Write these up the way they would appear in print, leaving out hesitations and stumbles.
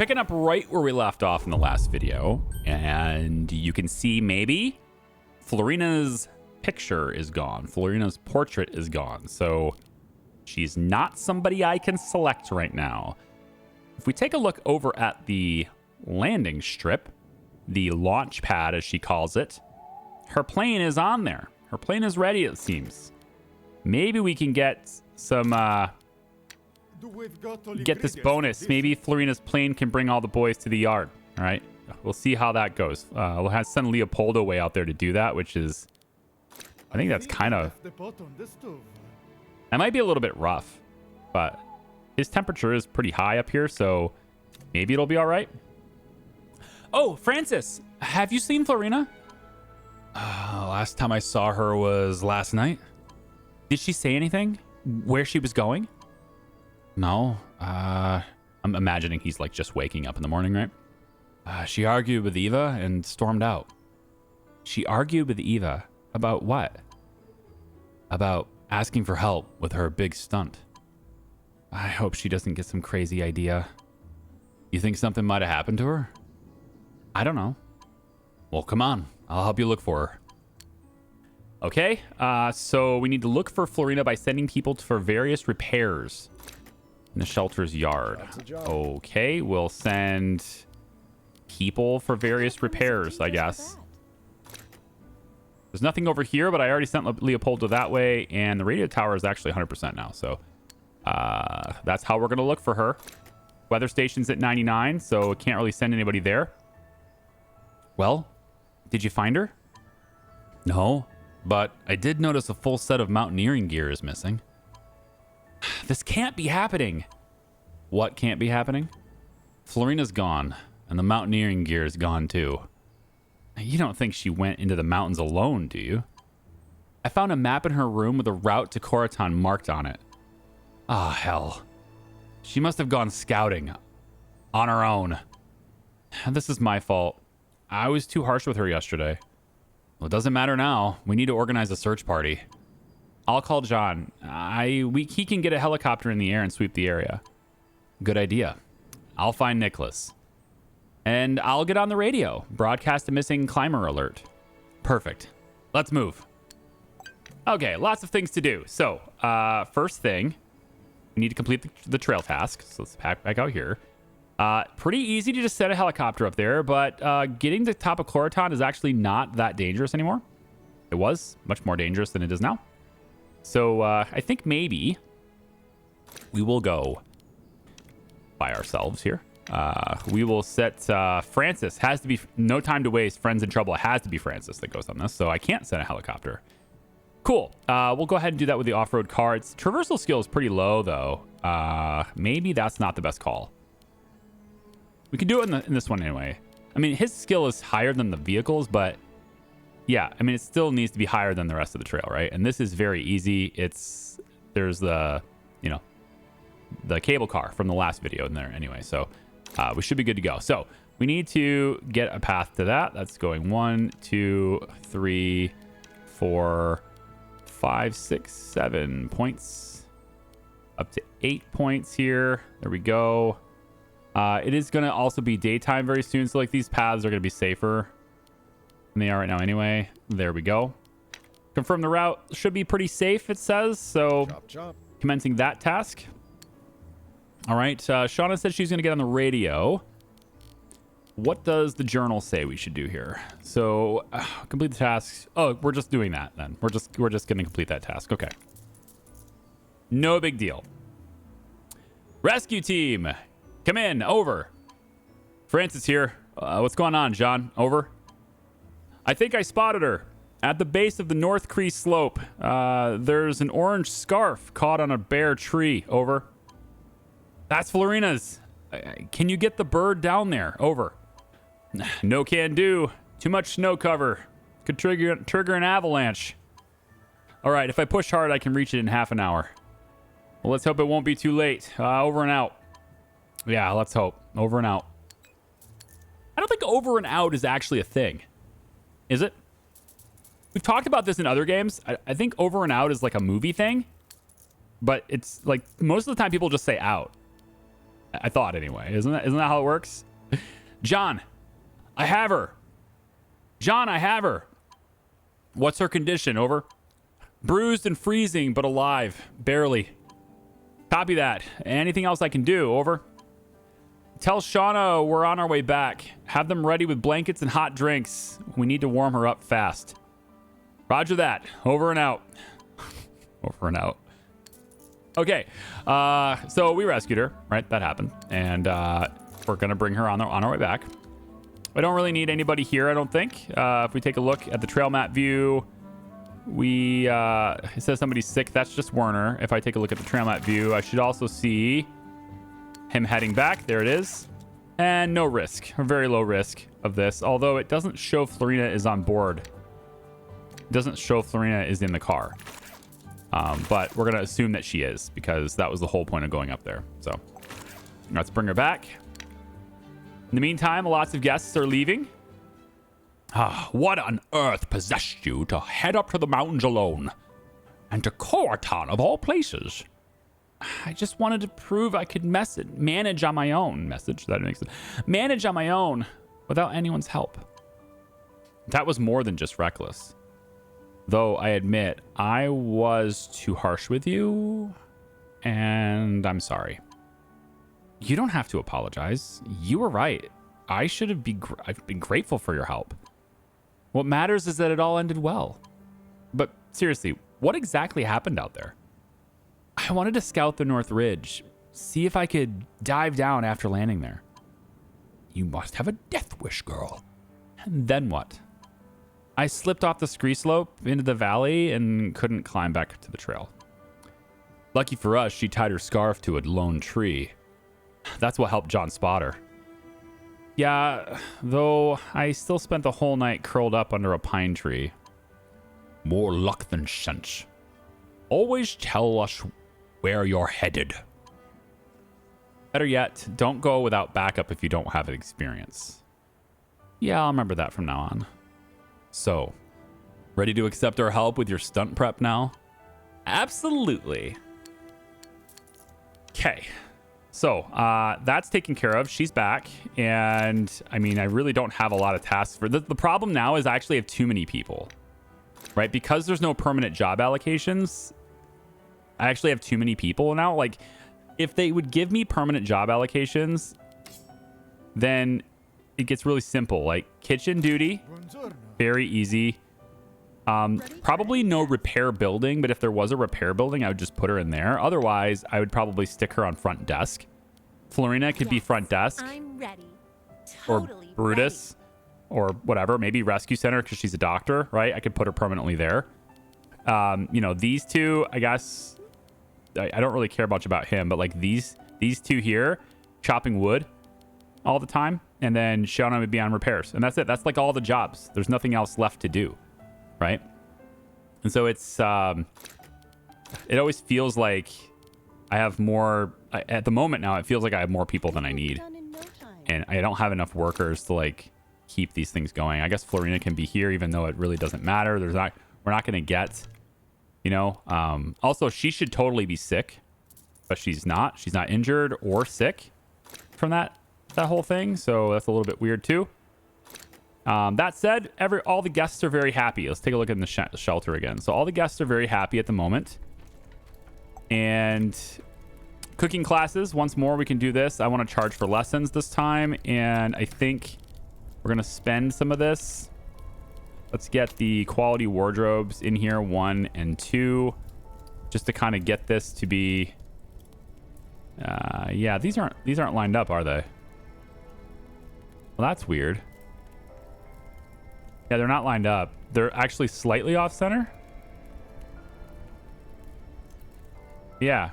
picking up right where we left off in the last video, and you can see maybe Florina's picture is gone. Florina's portrait is gone. So she's not somebody I can select right now. If we take a look over at the landing strip, the launch pad, as she calls it, her plane is on there. Her plane is ready, it seems. Maybe we can get some, get this bonus. Maybe Florina's plane can bring all the boys to the yard. All right. We'll see how that goes. We'll have to send Leopoldo way out there to do that, which is, I think that's kind of, that might be a little bit rough, but his temperature is pretty high up here, so maybe it'll be all right. Oh, Francis, have you seen Florina? Last time I saw her was last night. Did she say anything? Where she was going? No. I'm imagining he's like just waking up in the morning, right? She argued with Eva and stormed out. She argued with Eva about what? About asking for help with her big stunt. I hope she doesn't get some crazy idea. You think something might have happened to her? I don't know. Well, come on. I'll help you look for her. Okay, so we need to look for Florina by sending people for various repairs in the shelter's yard. Okay, we'll send people for various repairs, I guess. There's nothing over here, but I already sent Leopoldo that way, and the radio tower is actually 100% now, so that's how we're going to look for her. Weather station's at 99, so can't really send anybody there. Well, did you find her? No, but I did notice a full set of mountaineering gear is missing. This can't be happening. What can't be happening? Florina's gone, and the mountaineering gear is gone too. You don't think she went into the mountains alone, do you? I found a map in her room with a route to Coratan marked on it. Ah, hell. She must have gone scouting on her own. This is my fault. I was too harsh with her yesterday. Well, it doesn't matter now. We need to organize a search party. I'll call John. He can get a helicopter in the air and sweep the area. Good idea. I'll find Nicholas. And I'll get on the radio. Broadcast a missing climber alert. Perfect. Let's move. Okay, lots of things to do. So, first thing, we need to complete the trail task. So let's pack back out here. Pretty easy to just set a helicopter up there, but getting to the top of Coratan is actually not that dangerous anymore. It was much more dangerous than it is now. So I think maybe we will go by ourselves here. We will set Francis. Has to be no time to waste. Friends in trouble. It has to be Francis that goes on this. So I can't send a helicopter. Cool. We'll go ahead and do that with the off-road car. Its traversal skill is pretty low, though. Maybe that's not the best call. We can do it in this one anyway. I mean, his skill is higher than the vehicles, but yeah, I mean, it still needs to be higher than the rest of the trail, right? And this is very easy. There's the, the cable car from the last video in there anyway. So we should be good to go. So we need to get a path to that. That's going 1, 2, 3, 4, 5, 6, 7 points. Up to 8 points here. There we go. It is going to also be daytime very soon. So like these paths are going to be safer than they are right now anyway. There we go. Confirm the route should be pretty safe, it says. So commencing that task. All right. Shauna said she's going to get on the radio. What does the journal say we should do here? So complete the tasks. Oh, we're just doing that then. We're just going to complete that task. Okay. No big deal. Rescue team. Come in. Over. Francis here. What's going on, John? Over. I think I spotted her. At the base of the North Cree slope, there's an orange scarf caught on a bare tree. Over. That's Florina's. Can you get the bird down there? Over. No can do. Too much snow cover. Could trigger an avalanche. All right, if I push hard, I can reach it in half an hour. Well, let's hope it won't be too late. Over and out. Yeah, let's hope. Over and out. I don't think over and out is actually a thing. Is it? We've talked about this in other games. I think over and out is like a movie thing. But it's like most of the time people just say out. I thought anyway. Isn't that how it works? John, I have her. John, I have her. What's her condition? Over. Bruised and freezing, but alive. Barely. Copy that. Anything else I can do? Over. Tell Shauna we're on our way back. Have them ready with blankets and hot drinks. We need to warm her up fast. Roger that. Over and out. Over and out. Okay. So we rescued her, right? That happened. And we're going to bring her on our way back. I don't really need anybody here, I don't think. If we take a look at the trail map view, it says somebody's sick. That's just Werner. If I take a look at the trail map view, I should also see him heading back. There it is. And no risk, or very low risk of this. Although it doesn't show Florina is on board. It doesn't show Florina is in the car. But we're going to assume that she is, because that was the whole point of going up there. So let's bring her back. In the meantime, lots of guests are leaving. What on earth possessed you to head up to the mountains alone? And to Cortown, of all places? I just wanted to prove I could manage on my own. Manage on my own without anyone's help. That was more than just reckless. Though I admit, I was too harsh with you. And I'm sorry. You don't have to apologize. You were right. I should have I've been grateful for your help. What matters is that it all ended well. But seriously, what exactly happened out there? I wanted to scout the North Ridge, see if I could dive down after landing there. You must have a death wish, girl. And then what? I slipped off the ski slope into the valley and couldn't climb back to the trail. Lucky for us, she tied her scarf to a lone tree. That's what helped John spot her. Yeah, though I still spent the whole night curled up under a pine tree. More luck than sense. Always tell us where you're headed. Better yet, don't go without backup if you don't have experience. Yeah, I'll remember that from now on. So, ready to accept our help with your stunt prep now? Absolutely. Okay. So, that's taken care of. She's back. And, I mean, I really don't have a lot of tasks for... The problem now is I actually have too many people. Right? Because there's no permanent job allocations, I actually have too many people now. Like, if they would give me permanent job allocations, then it gets really simple. Like, kitchen duty, very easy. Probably no repair building, but if there was a repair building, I would just put her in there. Otherwise, I would probably stick her on front desk. Florina could be front desk. I'm ready. Totally or Brutus. Ready. Or whatever. Maybe rescue center because she's a doctor, right? I could put her permanently there. You know, these two, I guess... I don't really care much about him, but like these two here, chopping wood all the time. And then Shauna would be on repairs. And that's it. That's like all the jobs. There's nothing else left to do. Right? And so it's it always feels like I have more at the moment now. It feels like I have more people than I need, and I don't have enough workers to like keep these things going. I guess Florina can be here, even though it really doesn't matter. We're not going to get, you know. Also, she should totally be sick, but she's not. She's not injured or sick from that whole thing. So that's a little bit weird too. That said, all the guests are very happy. Let's take a look at the shelter again. So all the guests are very happy at the moment. And cooking classes, once more, we can do this. I want to charge for lessons this time. And I think we're going to spend some of this. Let's get the quality wardrobes in here, 1 and 2, just to kind of get this to be... yeah, these aren't lined up, are they? Well, that's weird. Yeah, they're not lined up. They're actually slightly off center. Yeah.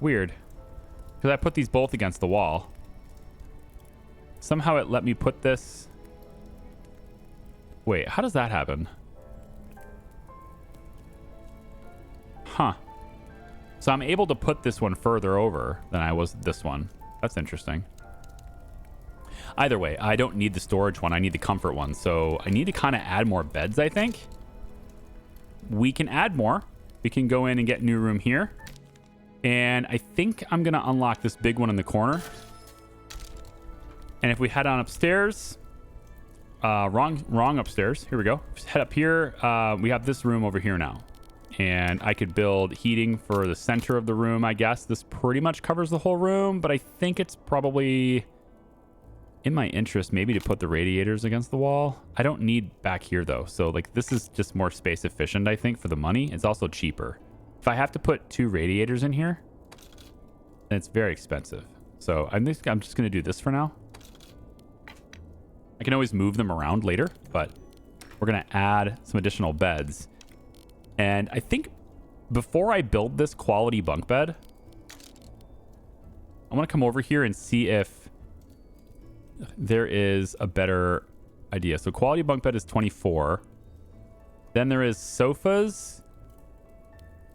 Weird. Because I put these both against the wall. Somehow it let me put this... Wait, how does that happen? Huh. So I'm able to put this one further over than I was this one. That's interesting. Either way, I don't need the storage one. I need the comfort one. So I need to kind of add more beds, I think. We can add more. We can go in and get new room here. And I think I'm going to unlock this big one in the corner. And if we head on upstairs, wrong upstairs. Here we go. Just head up here. We have this room over here now. And I could build heating for the center of the room, I guess. This pretty much covers the whole room, but I think it's probably in my interest maybe to put the radiators against the wall. I don't need back here though. So like this is just more space efficient, I think, for the money. It's also cheaper. If I have to put 2 radiators in here, then it's very expensive. So I'm just going to do this for now. I can always move them around later, but we're going to add some additional beds. And I think before I build this quality bunk bed, I want to come over here and see if there is a better idea. So quality bunk bed is 24. Then there is sofas.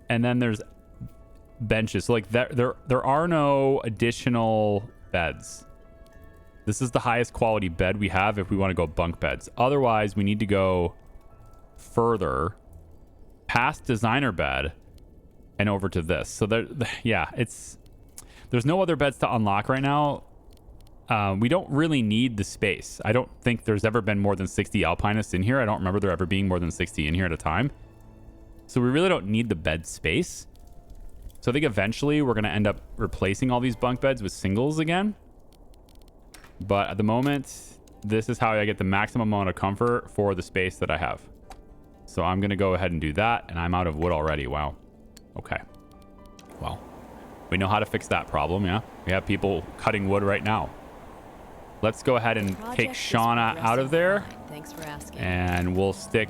And then there's benches. So like there are no additional beds. This is the highest quality bed we have if we want to go bunk beds. Otherwise, we need to go further past designer bed and over to this. So there's no other beds to unlock right now. We don't really need the space. I don't think there's ever been more than 60 alpinists in here. I don't remember there ever being more than 60 in here at a time. So we really don't need the bed space. So I think eventually we're going to end up replacing all these bunk beds with singles again. But at the moment, this is how I get the maximum amount of comfort for the space that I have. So I'm going to go ahead and do that. And I'm out of wood already. Wow. Okay. Well, we know how to fix that problem, yeah? We have people cutting wood right now. Let's go ahead and take Shauna out of there. Thanks for asking. And we'll stick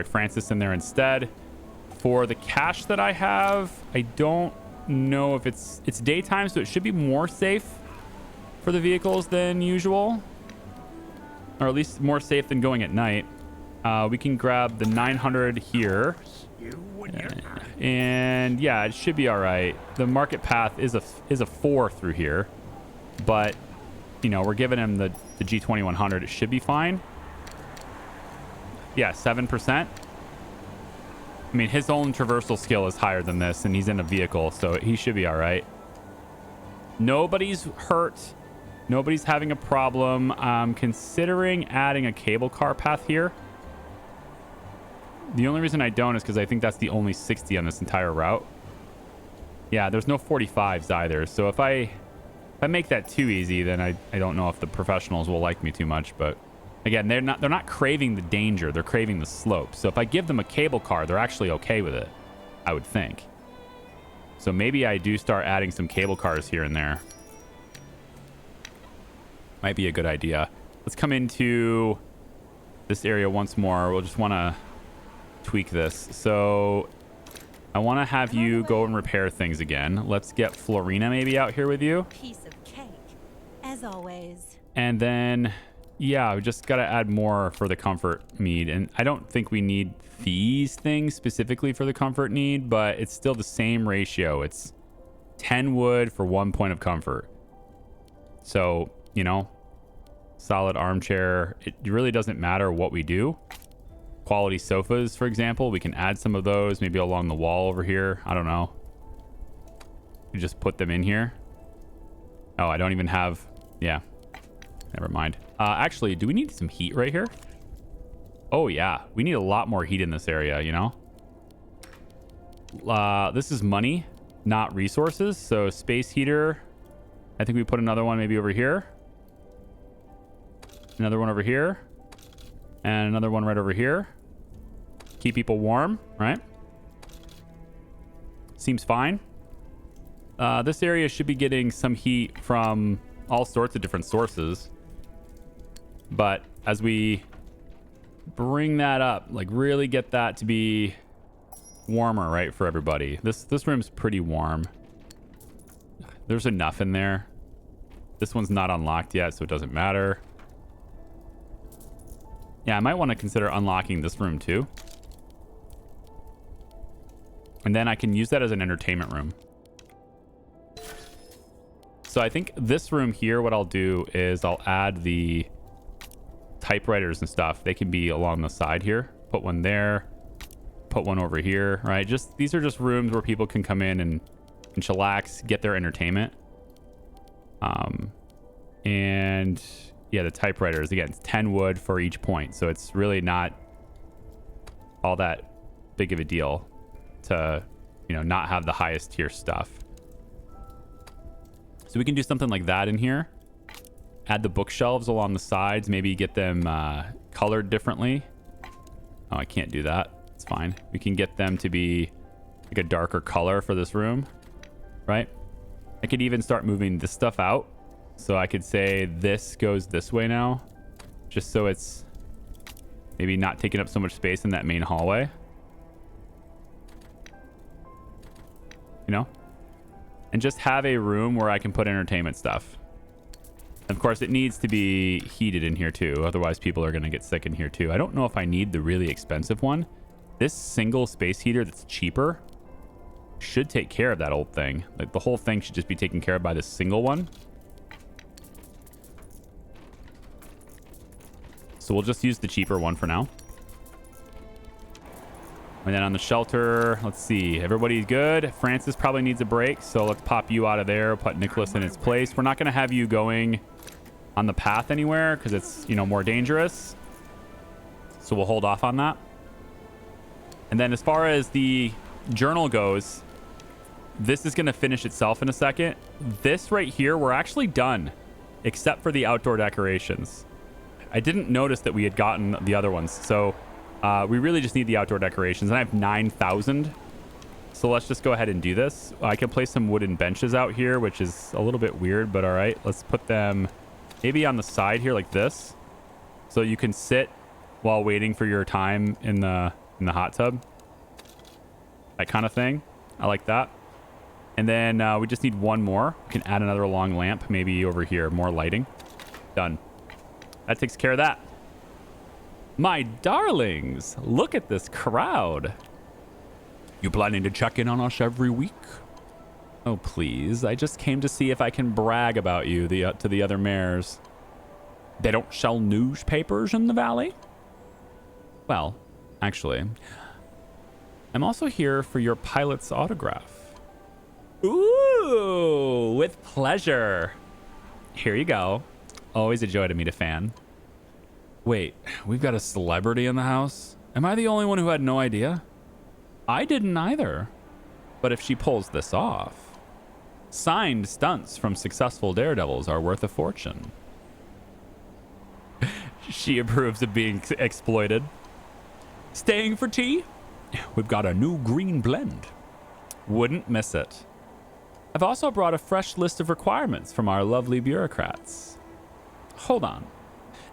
Francis in there instead. For the cash that I have, I don't know if it's daytime, so it should be more safe for the vehicles than usual. Or at least more safe than going at night. We can grab the 900 here. And yeah, it should be all right. The market path is a 4 through here. But you know, we're giving him the G2100. It should be fine. Yeah, 7%. I mean, his own traversal skill is higher than this, and he's in a vehicle, so he should be all right. Nobody's hurt. Nobody's having a problem. I'm considering adding a cable car path here. The only reason I don't is because I think that's the only 60 on this entire route. Yeah, there's no 45s either, so if I make that too easy, then I don't know if the professionals will like me too much. But again, they're not craving the danger. They're craving the slope. So if I give them a cable car, they're actually okay with it, I would think. So maybe I do start adding some cable cars here and there. Might be a good idea. Let's come into this area once more. We'll just want to tweak this. So I want to have you go and repair things again. Let's get Florina maybe out here with you. Piece of cake, as always. And then, yeah, we just got to add more for the comfort need. And I don't think we need these things specifically for the comfort need, but it's still the same ratio. It's 10 wood for 1 point of comfort. So, you know, solid armchair. It really doesn't matter what we do. Quality sofas, for example, we can add some of those maybe along the wall over here. I don't know. You just put them in here. Oh, I don't even have... Yeah. Never mind. Actually, do we need some heat right here? Oh, yeah. We need a lot more heat in this area, you know? This is money, not resources. So space heater. I think we put another one maybe over here. Another one over here. And another one right over here. Keep people warm, right? Seems fine. This area should be getting some heat from all sorts of different sources. But as we bring that up, like really get that to be warmer, right, for everybody. This room's pretty warm. There's enough in there. This one's not unlocked yet, so it doesn't matter. Yeah, I might want to consider unlocking this room too. And then I can use that as an entertainment room. So I think this room here, what I'll do is I'll add the typewriters and stuff. They can be along the side here. Put one there. Put one over here, right? These are just rooms where people can come in and and chillax, get their entertainment. And yeah, the typewriters, again, it's 10 wood for each point. So it's really not all that big of a deal to, you know, not have the highest tier stuff. So we can do something like that in here. Add the bookshelves along the sides, maybe get them colored differently. Oh, I can't do that. It's fine. We can get them to be like a darker color for this room, right? I could even start moving this stuff out. So I could say this goes this way now, just so it's maybe not taking up so much space in that main hallway. You know? And just have a room where I can put entertainment stuff. And of course, it needs to be heated in here too. Otherwise, people are going to get sick in here too. I don't know if I need the really expensive one. This single space heater that's cheaper should take care of that old thing. Like the whole thing should just be taken care of by this single one. So we'll just use the cheaper one for now. And then on the shelter, let's see. Everybody's good. Francis probably needs a break. So let's pop you out of there. Put Nicholas in its place. We're not going to have you going on the path anywhere because it's, you know, more dangerous. So we'll hold off on that. And then as far as the journal goes, this is going to finish itself in a second. This right here, we're actually done, except for the outdoor decorations. I didn't notice that we had gotten the other ones. So we really just need the outdoor decorations. And I have 9,000. So let's just go ahead and do this. I can place some wooden benches out here, which is a little bit weird, but all right. Let's put them maybe on the side here like this. So you can sit while waiting for your time in the hot tub. That kind of thing. I like that. And then we just need one more. We can add another long lamp maybe over here. More lighting. Done. That takes care of that. My darlings, look at this crowd. You planning to check in on us every week? Oh, please. I just came to see if I can brag about you to the other mayors. They don't sell newspapers in the valley? Well, actually, I'm also here for your pilot's autograph. Ooh, with pleasure. Here you go. Always a joy to meet a fan. Wait, we've got a celebrity in the house? Am I the only one who had no idea? I didn't either. But if she pulls this off, signed stunts from successful daredevils are worth a fortune. She approves of being exploited. Staying for tea? We've got a new green blend. Wouldn't miss it. I've also brought a fresh list of requirements from our lovely bureaucrats. Hold on.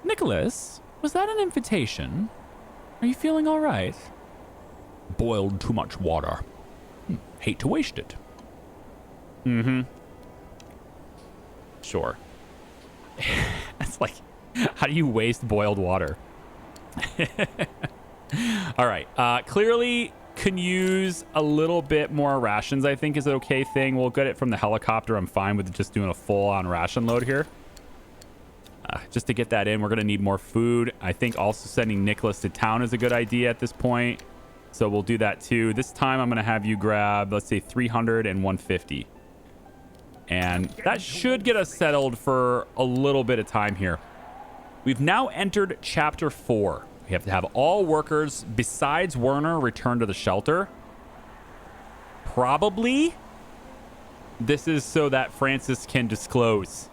Nicholas, was that an invitation? Are you feeling all right? Boiled too much water. Hate to waste it. Mm-hmm. Sure. It's like, how do you waste boiled water? All right. Clearly can use a little bit more rations, I think is an okay thing. We'll get it from the helicopter. I'm fine with just doing a full-on ration load here. Just to get that in, we're going to need more food. I think also sending Nicholas to town is a good idea at this point. So we'll do that too. This time I'm going to have you grab, let's say 300 and 150. And that should get us settled for a little bit of time here. We've now entered chapter 4. We have to have all workers besides Werner return to the shelter. Probably this is so that Francis can disclose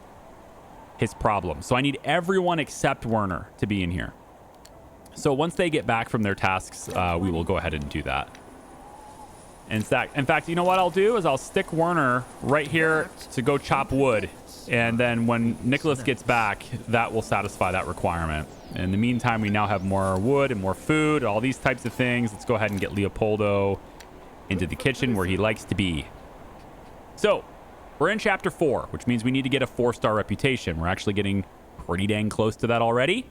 his problem. So I need everyone except Werner to be in here. So once they get back from their tasks, we will go ahead and do that. And in fact, you know what I'll do is I'll stick Werner right here to go chop wood. And then when Nicholas gets back, that will satisfy that requirement. In the meantime, we now have more wood and more food, all these types of things. Let's go ahead and get Leopoldo into the kitchen where he likes to be. So we're in chapter 4, which means we need to get a 4-star reputation. We're actually getting pretty dang close to that already,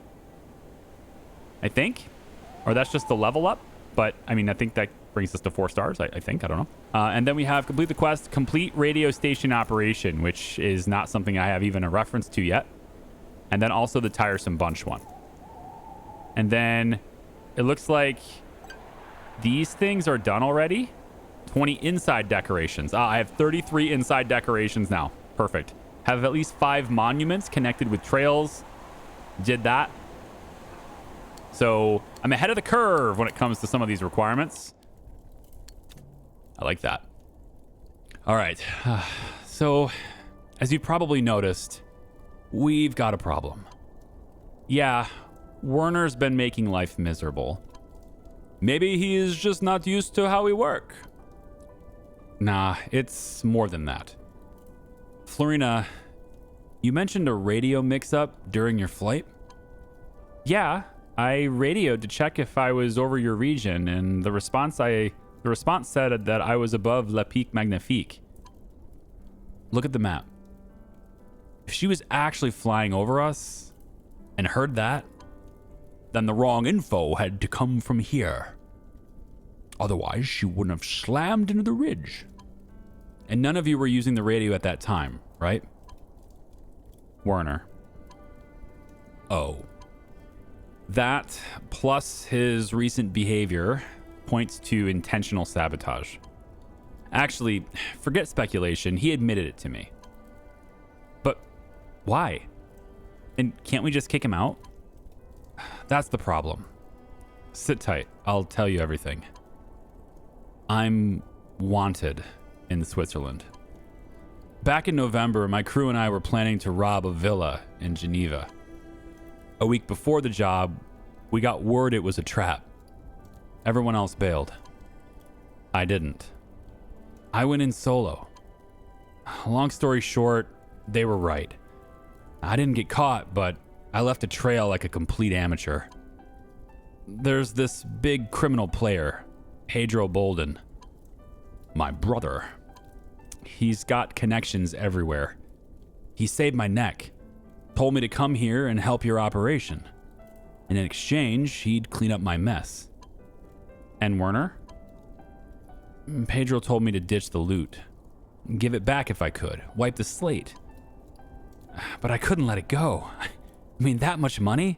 I think. Or that's just the level up. But I mean, I think that brings us to 4 stars, I think. I don't know. And then we have complete the quest, complete radio station operation, which is not something I have even a reference to yet. And then also the tiresome bunch one. And then it looks like these things are done already. 20 inside decorations. I have 33 inside decorations now. Perfect. Have at least 5 monuments connected with trails. Did that. So I'm ahead of the curve when it comes to some of these requirements. I like that. All right. So as you probably noticed, we've got a problem. Yeah, Werner's been making life miserable. Maybe he's just not used to how we work. Nah, it's more than that. Florina, you mentioned a radio mix-up during your flight? Yeah, I radioed to check if I was over your region, and the response said that I was above La Pique Magnifique. Look at the map. If she was actually flying over us and heard that, then the wrong info had to come from here. Otherwise, she wouldn't have slammed into the ridge. And none of you were using the radio at that time, right? Werner. Oh. That, plus his recent behavior, points to intentional sabotage. Actually, forget speculation. He admitted it to me. But why? And can't we just kick him out? That's the problem. Sit tight. I'll tell you everything. I'm wanted in Switzerland. Back in November, my crew and I were planning to rob a villa in Geneva. A week before the job, we got word it was a trap. Everyone else bailed. I didn't. I went in solo. Long story short, they were right. I didn't get caught, but I left a trail like a complete amateur. There's this big criminal player, Pedro Bolden. My brother. He's got connections everywhere. He saved my neck. Told me to come here and help your operation. In exchange, he'd clean up my mess. And Werner? Pedro told me to ditch the loot. Give it back if I could. Wipe the slate. But I couldn't let it go. I mean, that much money?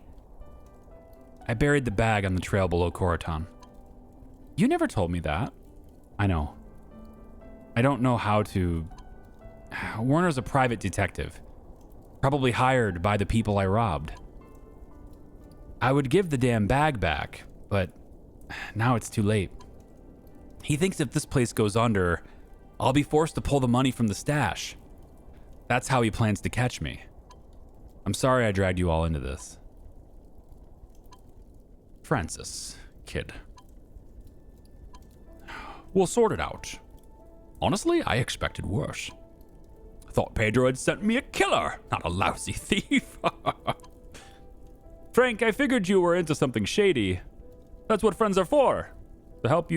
I buried the bag on the trail below Coroton. You never told me that. I know. I don't know how to... Werner's a private detective. Probably hired by the people I robbed. I would give the damn bag back, but now it's too late. He thinks if this place goes under, I'll be forced to pull the money from the stash. That's how he plans to catch me. I'm sorry I dragged you all into this. Francis, kid. We'll sort it out. Honestly, I expected worse. I thought Pedro had sent me a killer, not a lousy thief. Frank, I figured you were into something shady. That's what friends are for. To help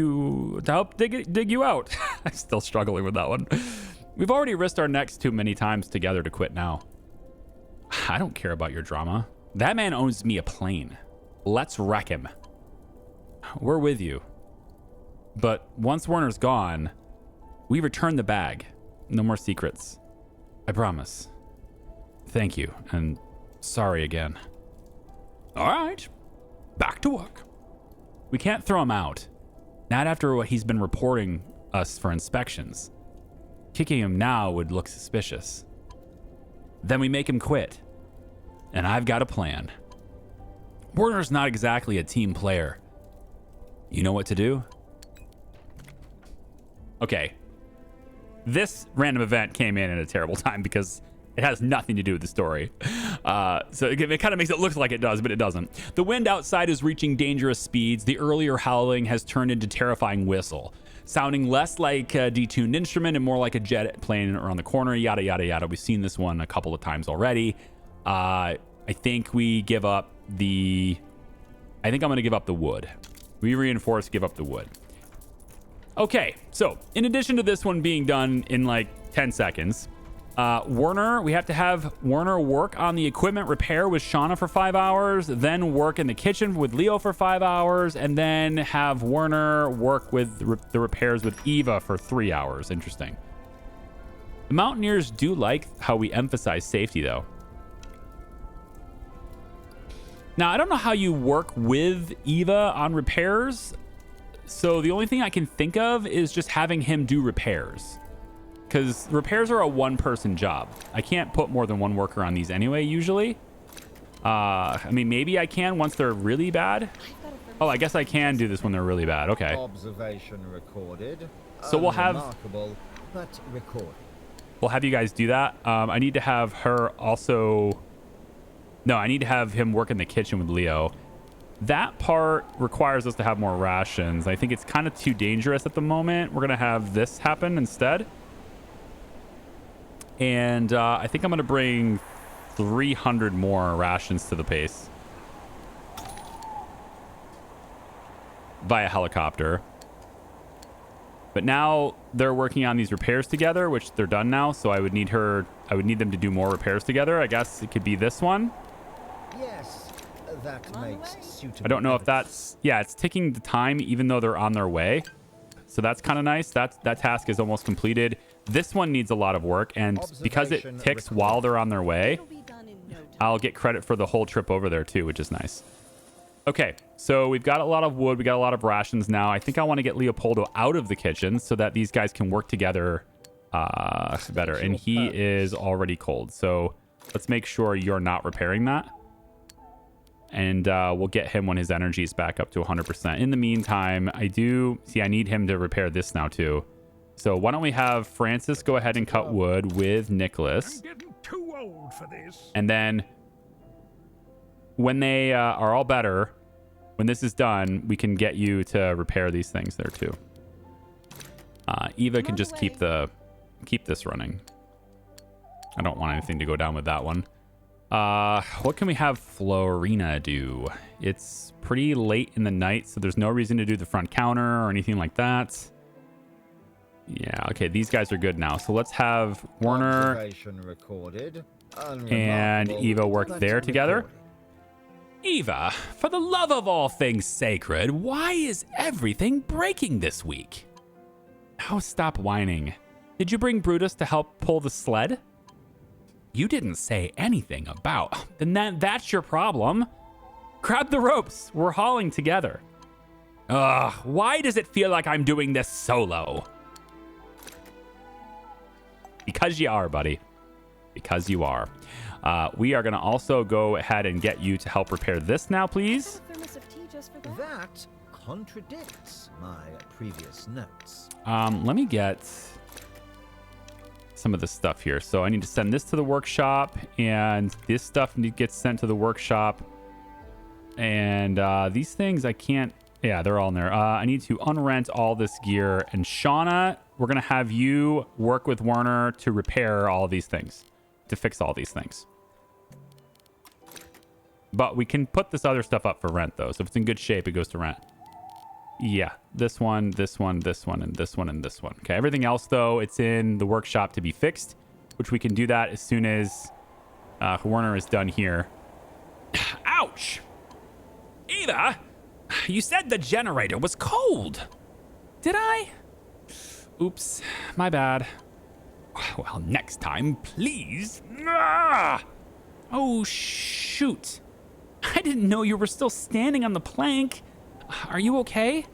dig you out. I'm still struggling with that one. We've already risked our necks too many times together to quit now. I don't care about your drama. That man owns me a plane. Let's wreck him. We're with you. But once Werner's gone, we return the bag. No more secrets. I promise. Thank you, and sorry again. All right. Back to work. We can't throw him out. Not after what he's been reporting us for inspections. Kicking him now would look suspicious. Then we make him quit. And I've got a plan. Werner's not exactly a team player. You know what to do? Okay. This random event came in at a terrible time because it has nothing to do with the story. So it kind of makes it look like it does, but it doesn't. The wind outside is reaching dangerous speeds. The earlier howling has turned into terrifying whistle, sounding less like a detuned instrument and more like a jet plane around the corner, yada, yada, yada. We've seen this one a couple of times already. I think we give up the... I think I'm going to give up the wood. We reinforce, give up the wood. Okay, so in addition to this one being done in like 10 seconds, Werner, we have to have Werner work on the equipment repair with Shauna for 5 hours, then work in the kitchen with Leo for 5 hours, and then have Werner work with the repairs with Eva for 3 hours. Interesting. The Mountaineers do like how we emphasize safety, though. Now, I don't know how you work with Eva on repairs. So the only thing I can think of is just having him do repairs, because repairs are a one-person job. I can't put more than one worker on these anyway, usually. I mean, maybe I can once they're really bad. Oh, I guess I can do this when they're really bad. Okay. Observation recorded. So we'll have Unremarkable, but recorded. we'll have you guys do that. I need to have her also. No, I need to have him work in the kitchen with Leo. That part requires us to have more rations. I think it's kind of too dangerous at the moment. We're gonna have this happen instead. And I think I'm gonna bring 300 more rations to the base via helicopter. But now they're working on these repairs together, which they're done now. So I would need them to do more repairs together. I guess it could be this one. Yes, that makes suitable. I don't know if that's, yeah, it's ticking the time even though they're on their way. So that's kind of nice. That task is almost completed. This one needs a lot of work, and because it ticks while they're on their way, I'll get credit for the whole trip over there too, which is nice. Okay, so we've got a lot of wood. We got a lot of rations now. I think I want to get Leopoldo out of the kitchen so that these guys can work together better. And he is already cold. So let's make sure you're not repairing that. And we'll get him when his energy is back up to 100%. In the meantime, I need him to repair this now too. So why don't we have Francis go ahead and cut wood with Nicholas. I'm getting too old for this. And then when they are all better, when this is done, we can get you to repair these things there too. Eva can just keep this running. I don't want anything to go down with that one. What can we have Florina do? It's pretty late in the night, so there's no reason to do the front counter or anything like that. Yeah, okay, these guys are good now. So let's have Werner Recorded. and Eva work there together. Recorded. Eva, for the love of all things sacred, why is everything breaking this week? Oh, stop whining. Did you bring Brutus to help pull the sled? You didn't say anything about. Then that's your problem. Grab the ropes. We're hauling together. Ugh, why does it feel like I'm doing this solo? Because you are, buddy. Because you are. We are going to also go ahead and get you to help repair this now, please. That contradicts my previous notes. Let me get some of the stuff here. So I need to send this to the workshop, and this stuff gets sent to the workshop. And these things I can't. Yeah, they're all in there. I need to unrent all this gear. And Shauna, we're going to have you work with Werner to repair all these things, to fix all these things. But we can put this other stuff up for rent, though. So if it's in good shape, it goes to rent. Yeah, this one, this one, this one, and this one, and this one. Okay, everything else, though, it's in the workshop to be fixed, which we can do that as soon as Werner is done here. Ouch! Eva, you said the generator was cold. Did I? Oops, my bad. Well, next time, please. Ah! Oh, shoot. I didn't know you were still standing on the plank. Are you okay?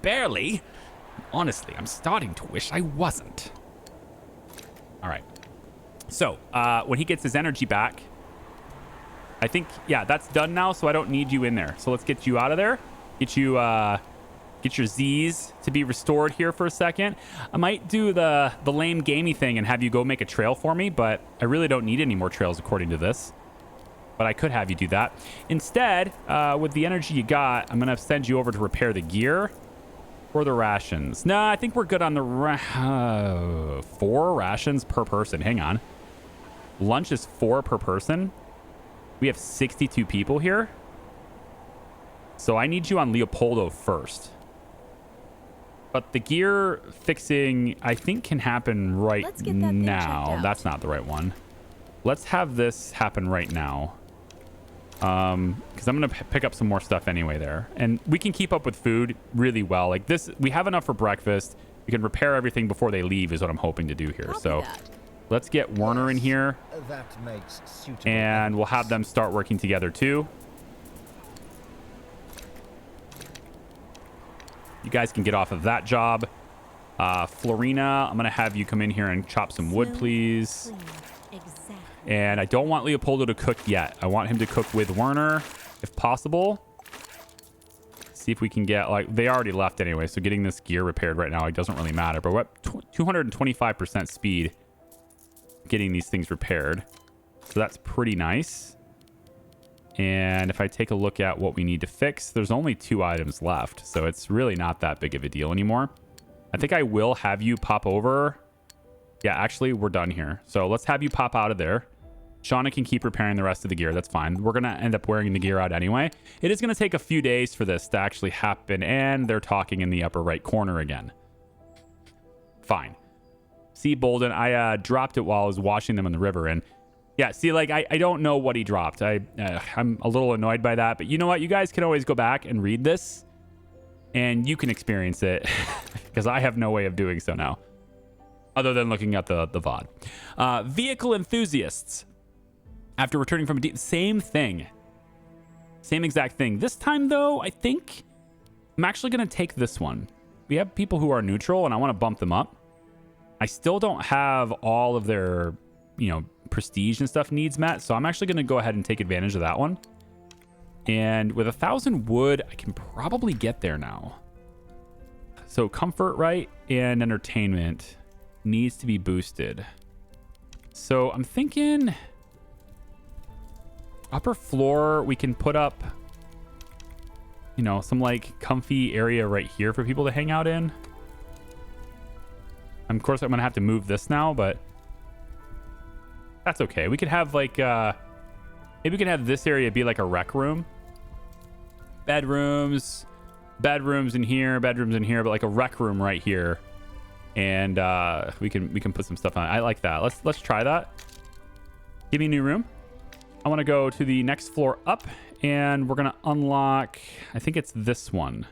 Barely. Honestly, I'm starting to wish I wasn't. All right. So, when he gets his energy back, I think, yeah, that's done now, so I don't need you in there. So let's get you out of there. Get you, get your Z's to be restored here for a second. I might do the lame gamey thing and have you go make a trail for me, but I really don't need any more trails according to this. But I could have you do that. Instead, with the energy you got, I'm going to send you over to repair the gear or the rations. No, I think we're good on the 4 rations per person. Hang on. Lunch is 4 per person. We have 62 people here. So I need you on Leopoldo first. But the gear fixing, I think, can happen right now. That's not the right one. Let's have this happen right now. Because I'm going to pick up some more stuff anyway there. And we can keep up with food really well. Like this, we have enough for breakfast. We can repair everything before they leave is what I'm hoping to do here. So let's get Werner in here. That makes suitable. And we'll have them start working together too. You guys can get off of that job. Florina, I'm going to have you come in here and chop some wood, please. Exactly. And I don't want Leopoldo to cook yet. I want him to cook with Werner, if possible. See if we can get, like, they already left anyway, so getting this gear repaired right now, it doesn't really matter. But what, 225% speed getting these things repaired. So that's pretty nice. And if I take a look at what we need to fix, there's only 2 items left. So it's really not that big of a deal anymore. I think I will have you pop over. Yeah, actually, we're done here. So let's have you pop out of there. Shauna can keep repairing the rest of the gear. That's fine. We're going to end up wearing the gear out anyway. It is going to take a few days for this to actually happen. And they're talking in the upper right corner again. Fine. See, Bolden, I dropped it while I was washing them in the river. And yeah, see, like, I don't know what he dropped. I'm a little annoyed by that. But you know what? You guys can always go back and read this. And you can experience it. Because I have no way of doing so now. Other than looking at the VOD. Vehicle enthusiasts. After returning from a deep... Same thing. Same exact thing. This time, though, I think I'm actually going to take this one. We have people who are neutral, and I want to bump them up. I still don't have all of their, you know, prestige and stuff needs met, so I'm actually going to go ahead and take advantage of that one. And with 1,000 wood, I can probably get there now. So comfort, right, and entertainment needs to be boosted. So I'm thinking... upper floor, we can put up, you know, some like comfy area right here for people to hang out in. Of course, I'm going to have to move this now, but that's okay. We could have like, maybe we can have this area be like a rec room. Bedrooms in here, but like a rec room right here. And we can put some stuff on. I like that. Let's try that. Give me a new room. I want to go to the next floor up, and we're going to unlock, I think it's this one.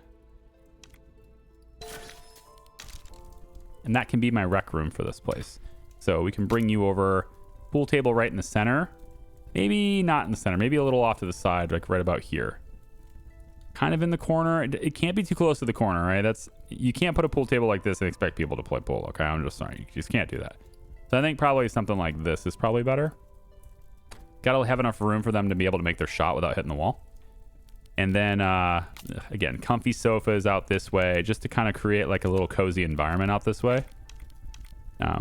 And that can be my rec room for this place. So we can bring you over. Pool table right in the center. Maybe not in the center. Maybe a little off to the side, like right about here. Kind of in the corner. It can't be too close to the corner, right? You can't put a pool table like this and expect people to play pool, okay? I'm just sorry. You just can't do that. So I think probably something like this is probably better. Gotta have enough room for them to be able to make their shot without hitting the wall. And then, again, comfy sofas out this way, just to kind of create like a little cozy environment out this way.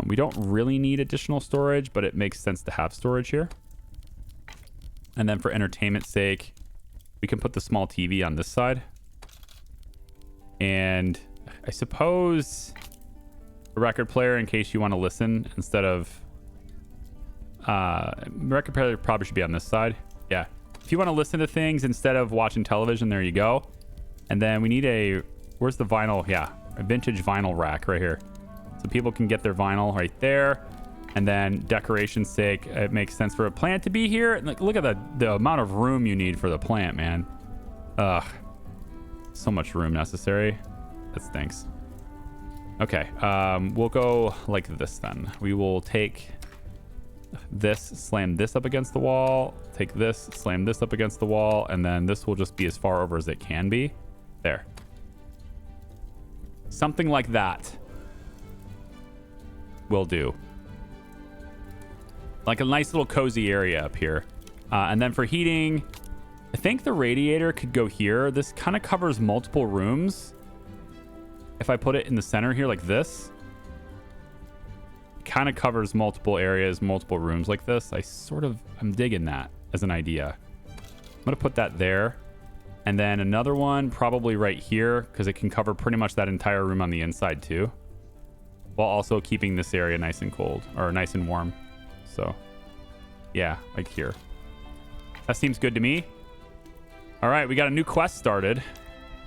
We don't really need additional storage, but it makes sense to have storage here. And then for entertainment's sake, we can put the small TV on this side. And I suppose a record player in case you want to listen instead of... record player probably should be on this side. Yeah. If you want to listen to things instead of watching television, there you go. And then we need where's the vinyl? Yeah, a vintage vinyl rack right here. So people can get their vinyl right there. And then decoration's sake, it makes sense for a plant to be here. And look at the amount of room you need for the plant, man. Ugh. So much room necessary. That stinks. Okay. We'll go like this then. We will take... this, slam this up against the wall, take this, slam this up against the wall, and then this will just be as far over as it can be. There. Something like that will do. Like a nice little cozy area up here. And then for heating, I think the radiator could go here. This kind of covers multiple rooms. If I put it in the center here like this, kind of covers multiple areas, multiple rooms like this. I'm digging that as an idea. I'm gonna put that there, and then another one probably right here because it can cover pretty much that entire room on the inside too, while also keeping this area nice and cold or nice and warm. So yeah, like here. That seems good to me. All right, we got a new quest started.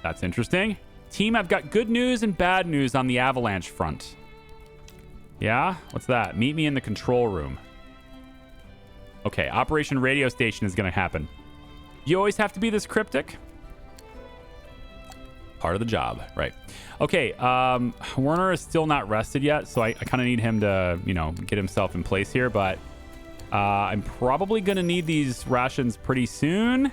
That's interesting. Team, I've got good news and bad news on the avalanche front. Yeah? What's that? Meet me in the control room. Okay, Operation Radio Station is going to happen. You always have to be this cryptic? Part of the job, right. Okay, Werner is still not rested yet, so I kind of need him to, you know, get himself in place here, but I'm probably going to need these rations pretty soon.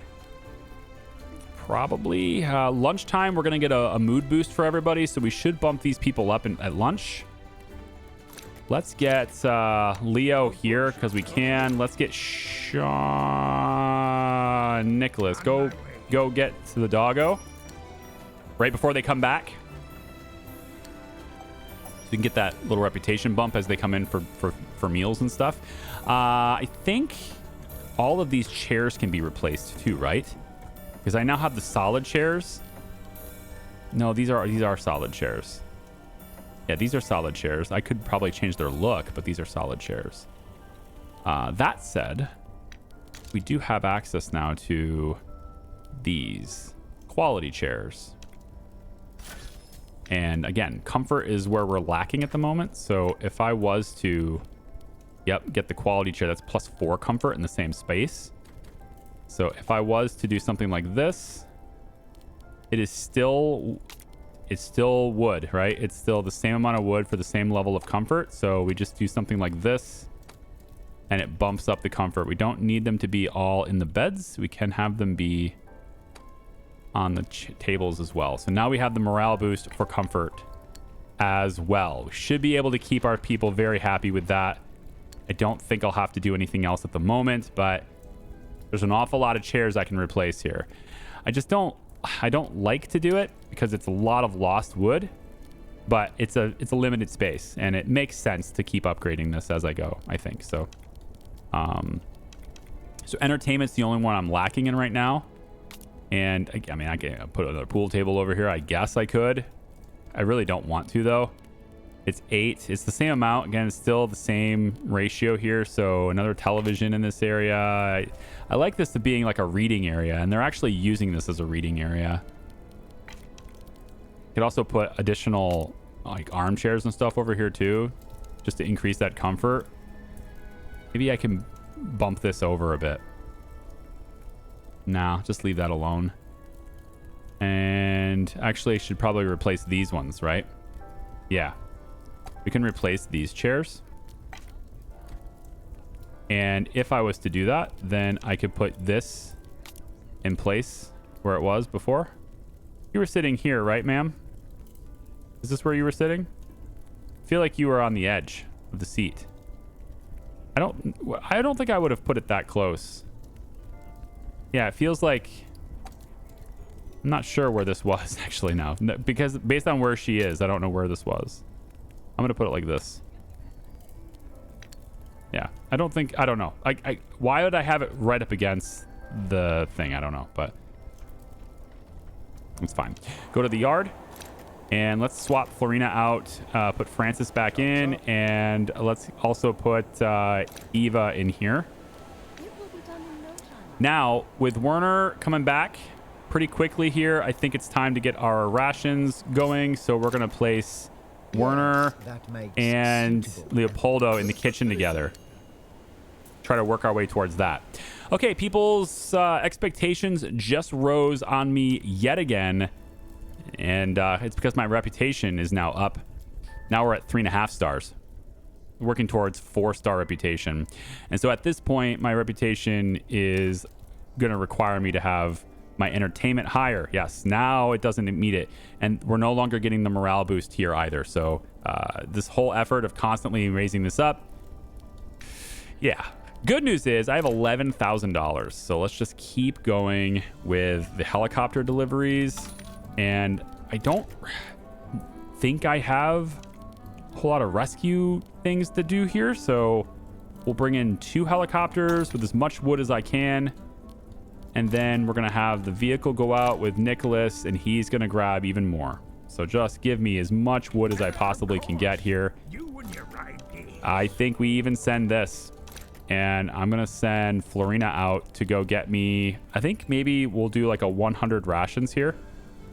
probably. Lunchtime, we're going to get a mood boost for everybody, so we should bump these people up at lunch. Let's get Leo here because we can. Let's get Sean Nicholas. Go get to the doggo right before they come back. So we can get that little reputation bump as they come in for meals and stuff. I think all of these chairs can be replaced too, right? Because I now have the solid chairs. No, these are solid chairs. Yeah, these are solid chairs. I could probably change their look, but these are solid chairs. That said, we do have access now to these quality chairs. And again, comfort is where we're lacking at the moment. So if I was to, get the quality chair, that's +4 comfort in the same space. So if I was to do something like this, it's still wood, right? It's still the same amount of wood for the same level of comfort. So we just do something like this and it bumps up the comfort. We don't need them to be all in the beds. We can have them be on the tables as well. So now we have the morale boost for comfort as well. We should be able to keep our people very happy with that. I don't think I'll have to do anything else at the moment, but there's an awful lot of chairs I can replace here. I don't like to do it because it's a lot of lost wood, but it's a limited space and it makes sense to keep upgrading this as I go, I think. So so entertainment's the only one I'm lacking in right now. And I mean, I can put another pool table over here. I guess I could. I really don't want to though. It's 8. It's the same amount. Again, it's still the same ratio here. So another television in this area. I like this to being like a reading area, and they're actually using this as a reading area. Could also put additional like armchairs and stuff over here too, just to increase that comfort. Maybe I can bump this over a bit. Nah, just leave that alone. And actually I should probably replace these ones, right? Yeah. We can replace these chairs. And if I was to do that, then I could put this in place where it was before. You were sitting here, right, ma'am? Is this where you were sitting? I feel like you were on the edge of the seat. I don't think I would have put it that close. Yeah, it feels like... I'm not sure where this was actually now. Because based on where she is, I don't know where this was. I'm going to put it like this. Yeah, I don't know. Why would I have it right up against the thing? I don't know, but it's fine. Go to the yard and let's swap Florina out, put Francis back in, and let's also put Eva in here. Now, with Werner coming back pretty quickly here, I think it's time to get our rations going. So we're going to place Werner and Leopoldo in the kitchen together. Try to work our way towards that. Okay, people's expectations just rose on me yet again. And it's because my reputation is now up. Now we're at 3.5 stars. Working towards 4-star reputation. And so at this point, my reputation is going to require me to have my entertainment higher. Yes, now it doesn't meet it. And we're no longer getting the morale boost here either. So this whole effort of constantly raising this up. Yeah. Good news is I have $11,000. So let's just keep going with the helicopter deliveries. And I don't think I have a whole lot of rescue things to do here. So we'll bring in 2 helicopters with as much wood as I can. And then we're going to have the vehicle go out with Nicholas, and he's going to grab even more. So just give me as much wood as I possibly can get here. I think we even send this. And I'm going to send Florina out to go get me... I think maybe we'll do like a 100 rations here.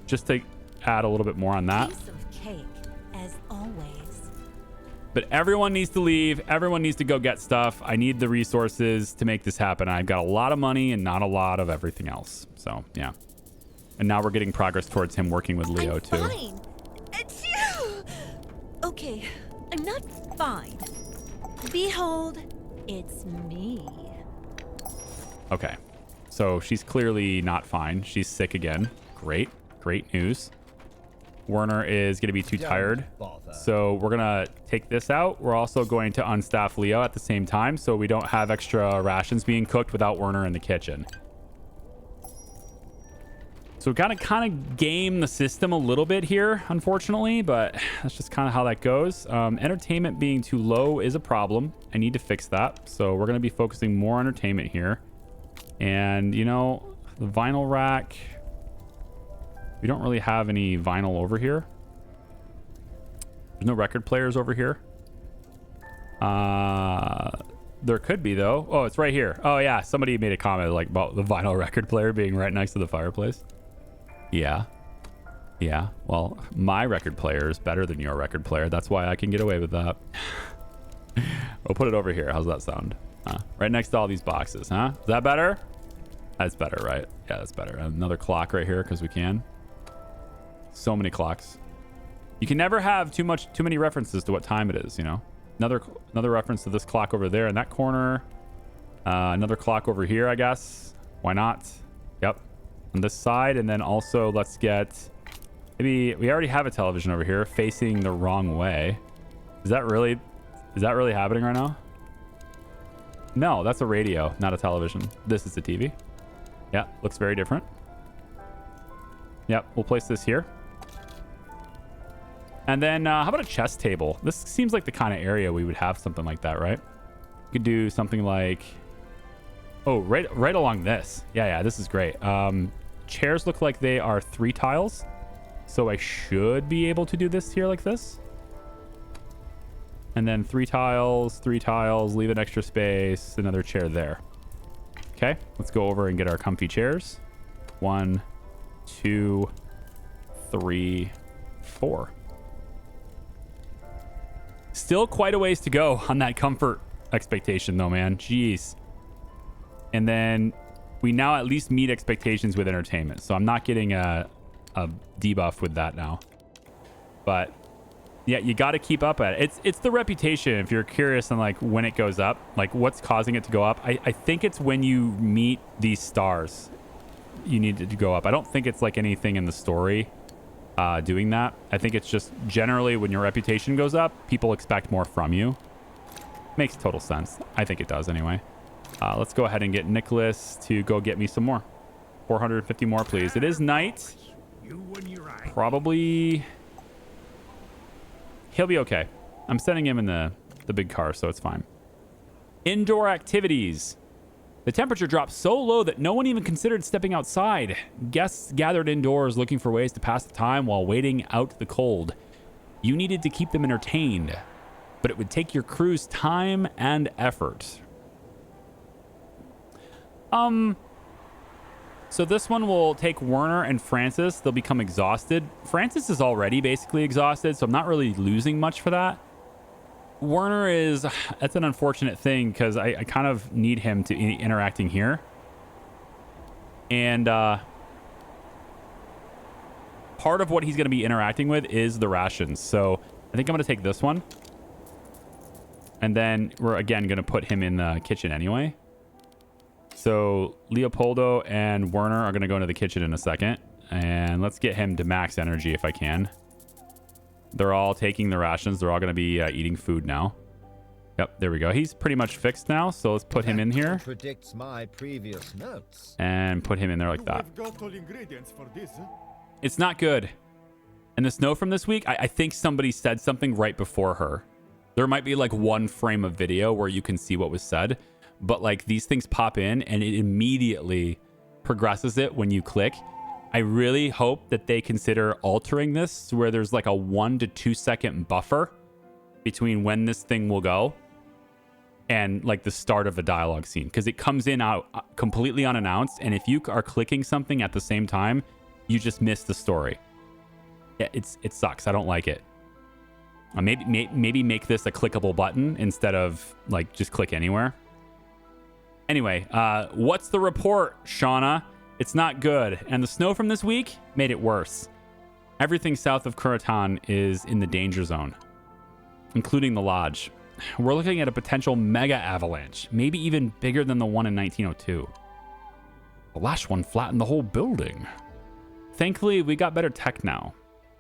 Just to add a little bit more on that. Piece of cake, as always. But everyone needs to leave. Everyone needs to go get stuff. I need the resources to make this happen. I've got a lot of money and not a lot of everything else. So, yeah. And now we're getting progress towards him working with Leo, too. Fine. Achoo! Okay, I'm not fine. Behold, it's me. Okay. So she's clearly not fine. She's sick again. Great. Great news. Werner is going to be too tired. So we're going to take this out. We're also going to unstaff Leo at the same time so we don't have extra rations being cooked without Werner in the kitchen. So we kind of game the system a little bit here, unfortunately, but that's just kind of how that goes. Entertainment being too low is a problem. I need to fix that. So we're going to be focusing more on entertainment here. And, you know, the vinyl rack... We don't really have any vinyl over here. There's no record players over here. There could be, though. Oh, it's right here. Oh, yeah. Somebody made a comment like about the vinyl record player being right next to the fireplace. Yeah. Yeah. Well, my record player is better than your record player. That's why I can get away with that. We'll put it over here. How's that sound? Right next to all these boxes, huh? Is that better? That's better, right? Yeah, that's better. Another clock right here because we can. So many clocks. You can never have too many references to what time it is, you know. Another reference to this clock over there in that corner. Another clock over here, I guess. Why not? Yep. On this side, and then also let's get maybe we already have a television over here facing the wrong way. Is that really happening right now? No, that's a radio, not a television. This is the TV. Yeah, looks very different. Yep, we'll place this here. And then how about a chess table? This seems like the kind of area we would have something like that, right? You could do something like... Oh, right along this. Yeah, this is great. Chairs look like they are 3 tiles. So I should be able to do this here like this. And then 3 tiles, leave an extra space, another chair there. Okay, let's go over and get our comfy chairs. 1, 2, 3, 4. Still quite a ways to go on that comfort expectation though, man. Jeez. And then we now at least meet expectations with entertainment. So I'm not getting a debuff with that now. But yeah, you got to keep up at it. It's the reputation. If you're curious on like when it goes up, like what's causing it to go up. I think it's when you meet these stars, you need it to go up. I don't think it's like anything in the story doing that. I think it's just generally when your reputation goes up, people expect more from you. Makes total sense. I think it does anyway. Let's go ahead and get Nicholas to go get me some more. 450 more, please. It is night. Probably... He'll be okay. I'm sending him in the big car, so it's fine. Indoor activities. The temperature dropped so low that no one even considered stepping outside. Guests gathered indoors looking for ways to pass the time while waiting out the cold. You needed to keep them entertained, but it would take your crew's time and effort. So this one will take Werner and Francis. They'll become exhausted. Francis is already basically exhausted, so I'm not really losing much for that. Werner is... That's an unfortunate thing because I kind of need him to be interacting here. And part of what he's going to be interacting with is the rations. So I think I'm going to take this one. And then we're, again, going to put him in the kitchen anyway. So Leopoldo and Werner are going to go into the kitchen in a second. And let's get him to max energy if I can. They're all taking the rations. They're all going to be eating food now. Yep, there we go. He's pretty much fixed now. So let's put him in here. Contradicts my previous notes. And put him in there like that. We've got all ingredients for this. It's not good. And the snow from this week, I think somebody said something right before her. There might be like one frame of video where you can see what was said. But like these things pop in and it immediately progresses it when you click. I really hope that they consider altering this where there's like a 1 to 2 second buffer between when this thing will go and like the start of a dialogue scene, because it comes in out completely unannounced. And if you are clicking something at the same time, you just miss the story. Yeah, it sucks. I don't like it. Maybe make this a clickable button instead of like just click anywhere. Anyway, what's the report, Shauna? It's not good. And the snow from this week made it worse. Everything south of Kuratan is in the danger zone, including the lodge. We're looking at a potential mega avalanche, maybe even bigger than the one in 1902. The last one flattened the whole building. Thankfully, we got better tech now.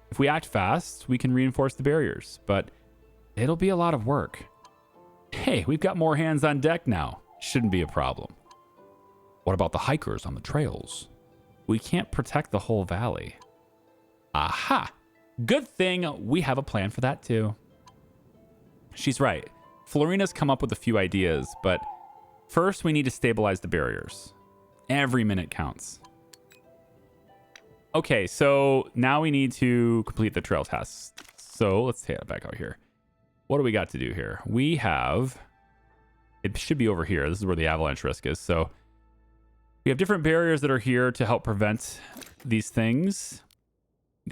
If we act fast, we can reinforce the barriers, but it'll be a lot of work. Hey, we've got more hands on deck now. Shouldn't be a problem. What about the hikers on the trails? We can't protect the whole valley. Aha! Good thing we have a plan for that too. She's right. Florina's come up with a few ideas, but first we need to stabilize the barriers. Every minute counts. Okay, so now we need to complete the trail tasks. So let's take it back out here. What do we got to do here? We have... It should be over here. This is where the avalanche risk is. So we have different barriers that are here to help prevent these things.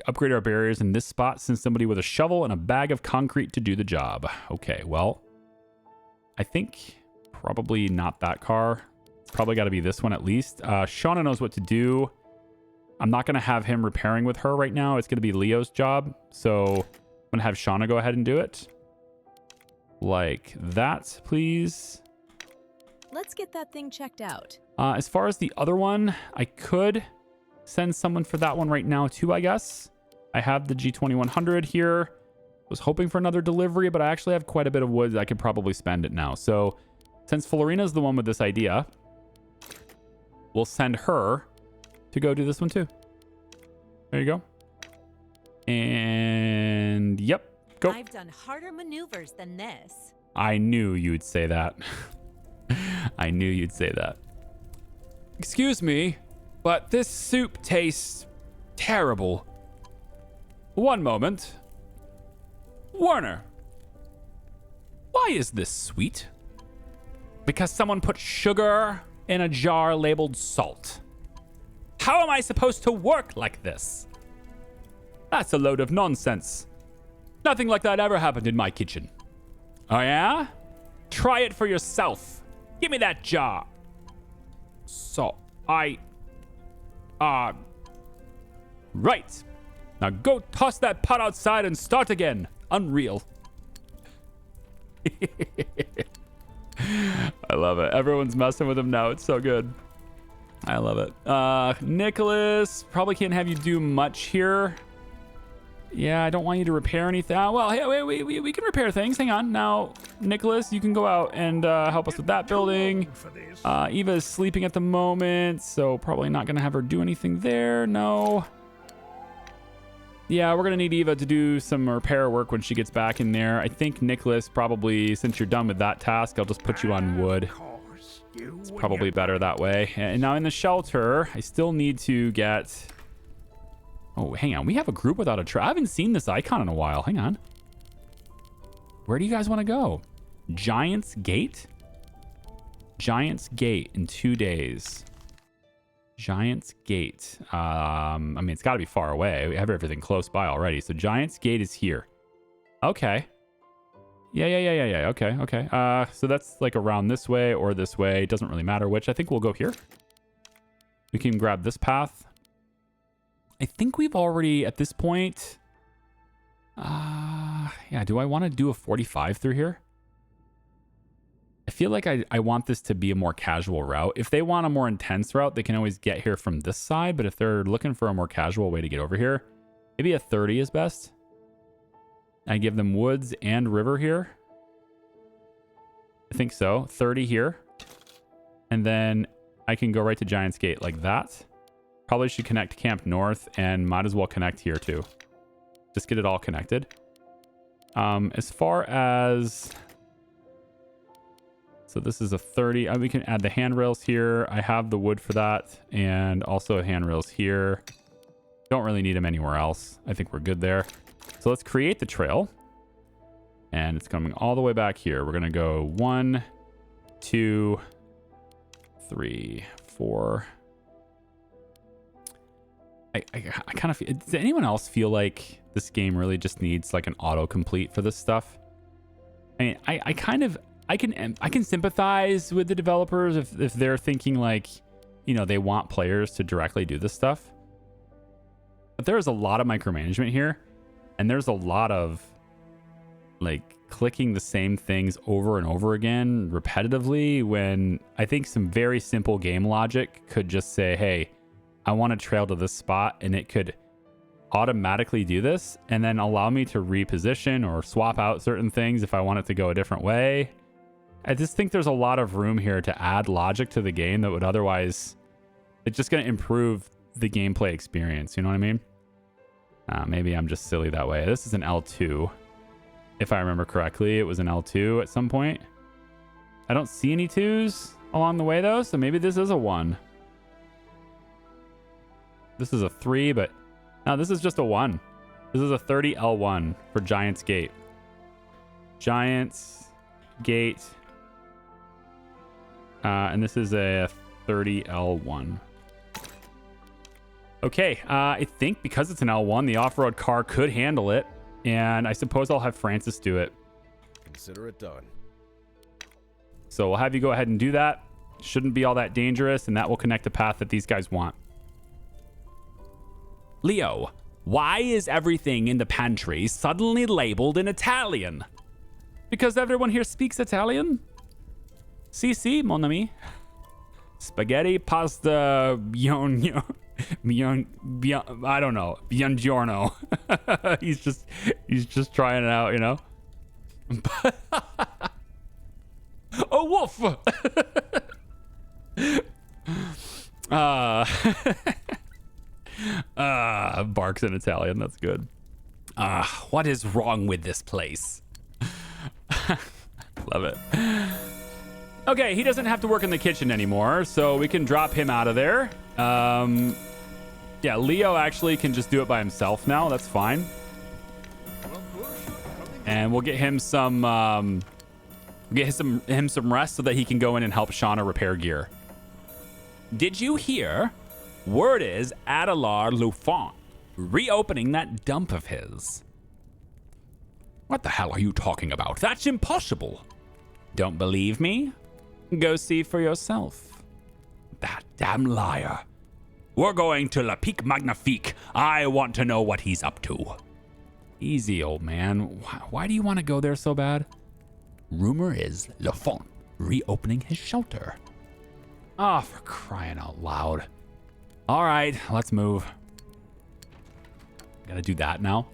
Upgrade our barriers in this spot. Send somebody with a shovel and a bag of concrete to do the job. Okay, well, I think probably not that car. It's probably got to be this one at least. Shauna knows what to do. I'm not going to have him repairing with her right now. It's going to be Leo's job. So I'm going to have Shauna go ahead and do it. Like that, please. Let's get that thing checked out. As far as the other one, I could send someone for that one right now too, I guess. I have the G2100 here. Was hoping for another delivery, but I actually have quite a bit of wood. I could probably spend it now. So since Florina's the one with this idea, we'll send her to go do this one too. There you go. And yep, go. I've done harder maneuvers than this. I knew you'd say that. I knew you'd say that. Excuse me, but this soup tastes terrible. One moment. Warner, why is this sweet? Because someone put sugar in a jar labeled salt. How am I supposed to work like this? That's a load of nonsense. Nothing like that ever happened in my kitchen. Oh yeah? Try it for yourself. Give me that jar. So, right. Now go toss that pot outside and start again. Unreal. I love it. Everyone's messing with him now. It's so good. I love it. Nicholas, probably can't have you do much here. Yeah, I don't want you to repair anything. Well, hey, we can repair things. Hang on. Now, Nicholas, you can go out and help us with that building. Eva is sleeping at the moment, so probably not going to have her do anything there. No. Yeah, we're going to need Eva to do some repair work when she gets back in there. I think Nicholas probably, since you're done with that task, I'll just put you on wood. It's probably better that way. And now in the shelter, I still need to get... Oh, hang on. We have a group without a trail. I haven't seen this icon in a while. Hang on. Where do you guys want to go? Giant's Gate? Giant's Gate in 2 days. Giant's Gate. I mean, it's got to be far away. We have everything close by already. So Giant's Gate is here. Okay. Yeah. Okay. So that's like around this way or this way. It doesn't really matter which. I think we'll go here. We can grab this path. I think we've already, at this point... yeah, do I want to do a 45 through here? I feel like I want this to be a more casual route. If they want a more intense route, they can always get here from this side. But if they're looking for a more casual way to get over here, maybe a 30 is best. I give them woods and river here. I think so. 30 here. And then I can go right to Giant's Gate like that. Probably should connect Camp North and might as well connect here too. Just get it all connected. As far as... So this is a 30. We can add the handrails here. I have the wood for that. And also handrails here. Don't really need them anywhere else. I think we're good there. So let's create the trail. And it's coming all the way back here. We're going to go 1, 2, 3, 4. I kind of feel... Does anyone else feel like this game really just needs like an autocomplete for this stuff? I mean, I can sympathize with the developers if they're thinking like, you know, they want players to directly do this stuff. But there's a lot of micromanagement here, and there's a lot of like clicking the same things over and over again repetitively, when I think some very simple game logic could just say, hey, I want to trail to this spot, and it could automatically do this and then allow me to reposition or swap out certain things if I want it to go a different way. I just think there's a lot of room here to add logic to the game that would otherwise, it's just going to improve the gameplay experience. You know what I mean? Maybe I'm just silly that way. This is an L2. If I remember correctly, it was an L2 at some point. I don't see any 2s along the way though, so maybe this is a 1. This is a 3, but no, this is just a 1. This is a 30 L1 for Giants Gate. Giants Gate. And this is a 30 L1. Okay, I think because it's an L1, the off-road car could handle it. And I suppose I'll have Francis do it. Consider it done. So we'll have you go ahead and do that. Shouldn't be all that dangerous, and that will connect the path that these guys want. Leo, why is everything in the pantry suddenly labeled in Italian? Because everyone here speaks Italian? Si, mon ami. Spaghetti, pasta, I don't know. Buongiorno. he's just trying it out, you know? Oh, wolf! Barks in Italian. That's good. What is wrong with this place? Love it. Okay, he doesn't have to work in the kitchen anymore, so we can drop him out of there. Yeah, Leo actually can just do it by himself now. That's fine. And we'll get him some some rest so that he can go in and help Shauna repair gear. Did you hear? Word is Adelar Lufont reopening that dump of his. What the hell are you talking about? That's impossible. Don't believe me? Go see for yourself. That damn liar. We're going to La Pique Magnifique. I want to know what he's up to. Easy, old man. Why do you want to go there so bad? Rumor is Lafont reopening his shelter. Oh, for crying out loud. All right, let's move. Gotta do that now.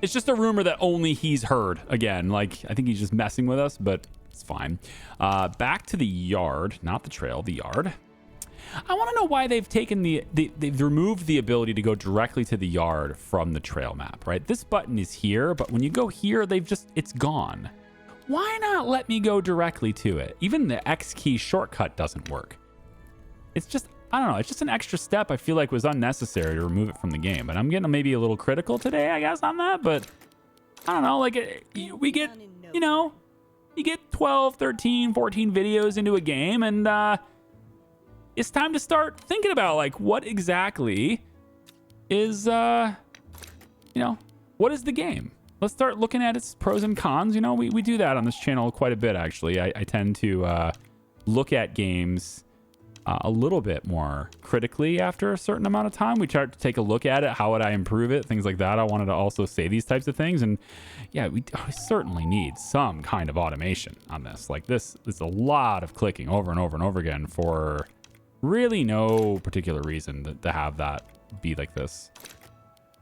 It's just a rumor that only he's heard. Again, like, I think he's just messing with us, but it's fine. Back to the yard, not the trail, the yard. I want to know why they've taken they've removed the ability to go directly to the yard from the trail map, right? This button is here, but when you go here, it's gone. Why not let me go directly to it? Even the X key shortcut doesn't work. It's just, I don't know, it's just an extra step I feel like was unnecessary to remove it from the game. And I'm getting maybe a little critical today, I guess, on that, but I don't know, like we get, you know, you get 12, 13, 14 videos into a game, and it's time to start thinking about, like, what exactly is, you know, what is the game? Let's start looking at its pros and cons. You know, we do that on this channel quite a bit, actually. I tend to look at games a little bit more critically after a certain amount of time. We try to take a look at it. How would I improve it? Things like that. I wanted to also say these types of things. And yeah, we certainly need some kind of automation on this. Like this is a lot of clicking over and over and over again for really no particular reason to have that be like this.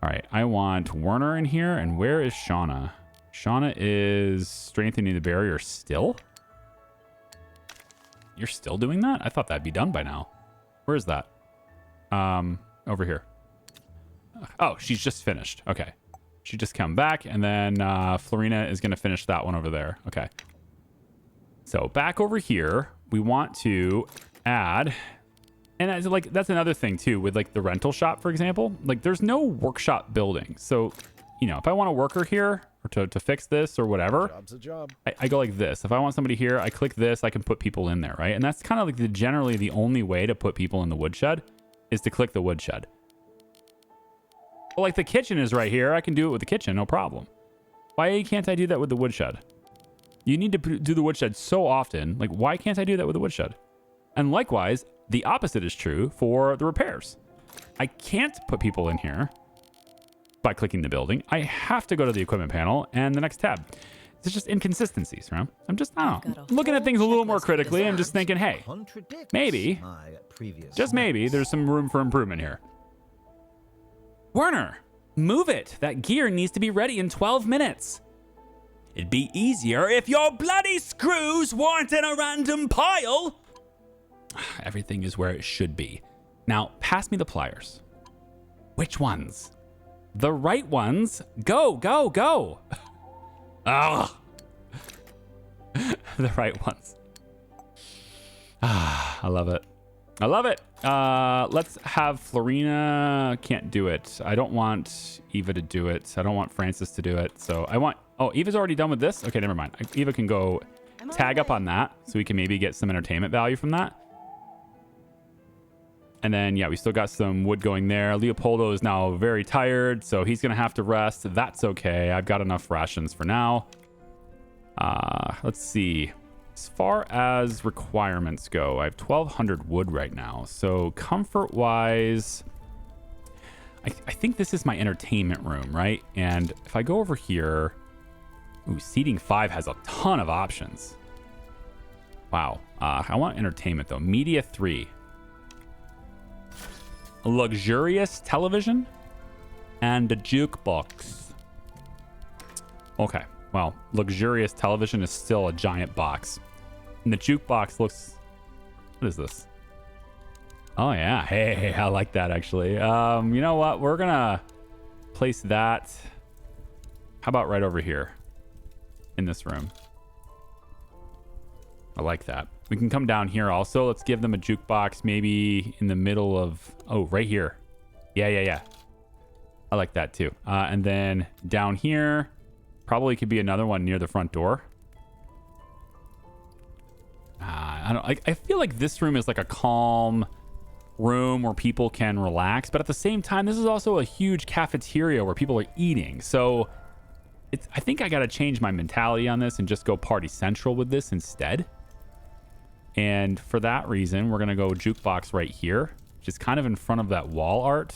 All right, I want Werner in here. And where is Shauna? Shauna is strengthening the barrier still? You're still doing that? I thought that'd be done by now. Where is that? Over here. Oh, she's just finished. Okay. She just come back, and then Florina is going to finish that one over there. Okay. So back over here, we want to add... And that's another thing too with like the rental shop, for example. Like there's no workshop building. So, you know, if I want a worker here or to fix this or whatever, Job's a job. I go like this. If I want somebody here, I click this, I can put people in there, right? And that's kind of like generally the only way to put people in the woodshed is to click the woodshed. Well, like the kitchen is right here. I can do it with the kitchen, no problem. Why can't I do that with the woodshed? You need to do the woodshed so often. Like, why can't I do that with the woodshed? And likewise, the opposite is true for the repairs. I can't put people in here by clicking the building. I have to go to the equipment panel and the next tab. It's just inconsistencies, right? I'm just, I don't know, Got a looking at whole things a little more checklist of critically. I'm just designs. thinking, hey, Contradicts maybe, my previous just maybe, notes. there's some room for improvement here. Werner, move it. That gear needs to be ready in 12 minutes. It'd be easier if your bloody screws weren't in a random pile. Everything is where it should be. Now, pass me the pliers. Which ones? The right ones. Go, go, go. Oh. The right ones. I love it. I love it. Let's have Florina. Can't do it. I don't want Eva to do it. I don't want Francis to do it. So I want... Oh, Eva's already done with this? Okay, never mind. Eva can go tag up on that so we can maybe get some entertainment value from that. And then, yeah, we still got some wood going there. Leopoldo is now very tired, so he's going to have to rest. That's okay. I've got enough rations for now. Let's see. As far as requirements go, I have 1,200 wood right now. So comfort-wise, I think this is my entertainment room, right? And if I go over here... Ooh, seating 5 has a ton of options. Wow. I want entertainment, though. Media 3. A luxurious television and a jukebox. Okay. Well, luxurious television is still a giant box. And the jukebox looks... What is this? Oh, yeah. Hey, I like that, actually. You know what? We're going to place that... How about right over here? In this room. I like that. We can come down here also. Let's give them a jukebox maybe in the middle of... Oh, right here. Yeah. I like that too. And then down here, probably could be another one near the front door. I feel like this room is like a calm room where people can relax. But at the same time, this is also a huge cafeteria where people are eating. So... I think I got to change my mentality on this and just go party central with this instead. And for that reason, we're going to go jukebox right here, which is kind of in front of that wall art.